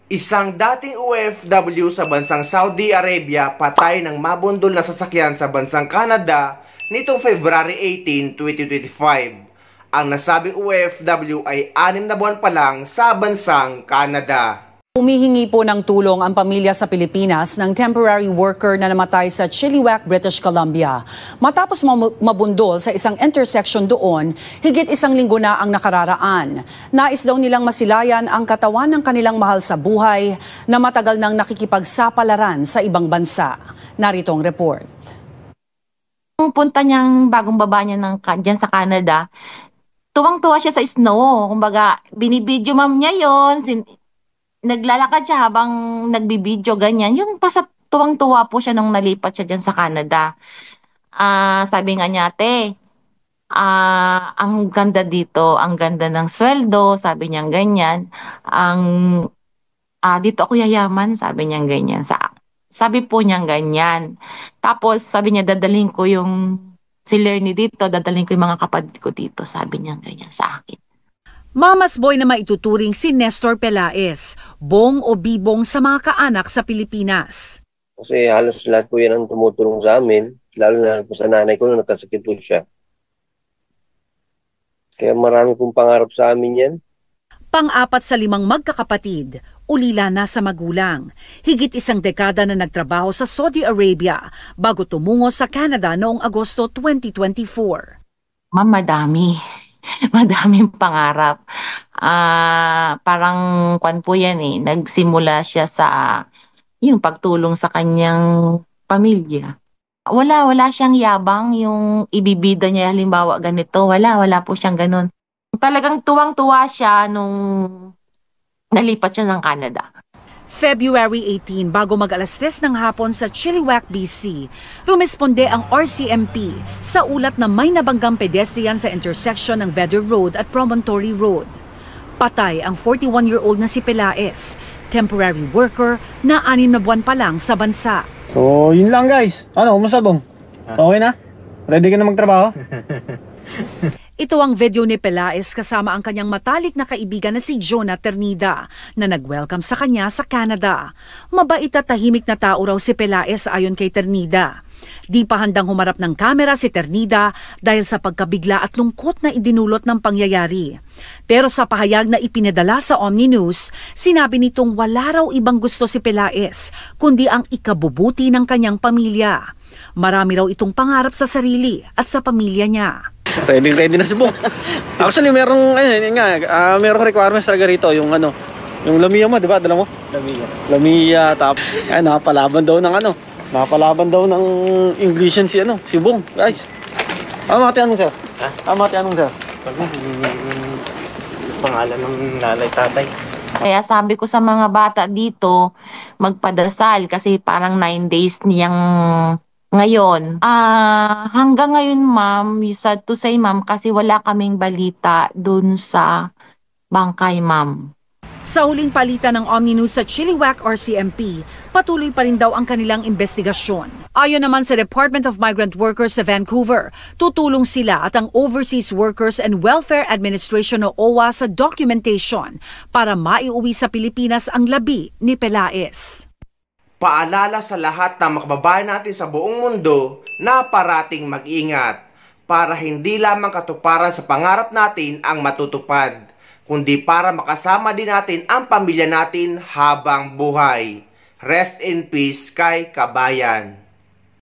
Isang dating OFW sa bansang Saudi Arabia patay ng mabundol na sasakyan sa bansang Canada nitong February 18, 2025. Ang nasabing OFW ay 6 na buwan pa lang sa bansang Canada. Humihingi po ng tulong ang pamilya sa Pilipinas ng temporary worker na namatay sa Chilliwack, British Columbia. Matapos mabundol sa isang intersection doon, higit 1 linggo na ang nakararaan. Nais daw nilang masilayan ang katawan ng kanilang mahal sa buhay na matagal nang nakikipagsapalaran sa ibang bansa. Narito ang report. Nung punta niyang bagong baba niya dyan sa Canada, tuwang-tuwa siya sa snow. Kumbaga, binibidyo ma'am niya yon. Naglalakad siya habang nagbibidyo, ganyan. Yung tuwang-tuwa po siya nung nalipat siya dyan sa Canada. Sabi nga niya, ate, ang ganda dito, ang ganda ng sweldo, sabi niya ganyan. Dito ako yayaman, sabi niya ganyan. Sabi po niya ganyan. Tapos sabi niya, dadalhin ko si Lernie dito, dadalhin ko yung mga kapatid ko dito, sabi niya ganyan sa akin. Mama's boy na maituturing si Nestor Pelaez, bong o bibong sa mga kaanak sa Pilipinas. Kasi halos lahat po yan ang tumutulong sa amin, lalo na po sa nanay ko nung nagkasakit po siya. Kaya marami pong pangarap sa amin yan. Pang-4 sa 5 magkakapatid, ulila na sa magulang. Higit 1 dekada na nagtrabaho sa Saudi Arabia bago tumungo sa Canada noong Agosto 2024. Ma'am, madaming pangarap. Parang kwan po yan nagsimula siya sa yung pagtulong sa kanyang pamilya. Wala siyang yabang yung ibibida niya, halimbawa ganito, wala po siyang ganun. Talagang tuwang-tuwa siya nung nalipat siya ng Canada. February 18, bago mag-3 ng hapon sa Chilliwack, BC, rumesponde ang RCMP sa ulat na may nabanggang pedestrian sa intersection ng Vedder Road at Promontory Road. Patay ang 41-year-old na si Pelaez, temporary worker na 6 na buwan pa lang sa bansa. So, yun lang guys. Kumusta bong? Okay na? Ready ka na magtrabaho? Ito ang video ni Pelaez kasama ang kanyang matalik na kaibigan na si Jonah Ternida na nag-welcome sa kanya sa Canada. Mabait at tahimik na tao raw si Pelaez ayon kay Ternida. Di pa handang humarap ng kamera si Ternida dahil sa pagkabigla at lungkot na idinulot ng pangyayari. Pero sa pahayag na ipinadala sa Omni News, sinabi nitong wala raw ibang gusto si Pelaez kundi ang ikabubuti ng kanyang pamilya. Marami raw itong pangarap sa sarili at sa pamilya niya. Ready na si Bong. Actually, merong requirements talaga rito, yung Lamia mo, di ba? Dala mo? Lamia, tapos napalaban daw ng English si Bong, guys. Mati sir? Mati sir? Pangalan ng nanay tatay. Kaya sabi ko sa mga bata dito, magpadasal kasi parang 9 days niyang ngayon. Hanggang ngayon ma'am, sad to say ma'am, kasi wala kaming balita dun sa bangkay ma'am. Sa huling palitan ng Omni News sa Chilliwack RCMP, patuloy pa rin daw ang kanilang investigasyon. Ayon naman sa Department of Migrant Workers sa Vancouver, tutulong sila at ang Overseas Workers and Welfare Administration o OWA sa documentation para maiuwi sa Pilipinas ang labi ni Pelaez. Paalala sa lahat ng makababayan natin sa buong mundo na parating mag-ingat para hindi lamang katuparan sa pangarap natin ang matutupad, kundi para makasama din natin ang pamilya natin habang buhay. Rest in peace kay Kabayan.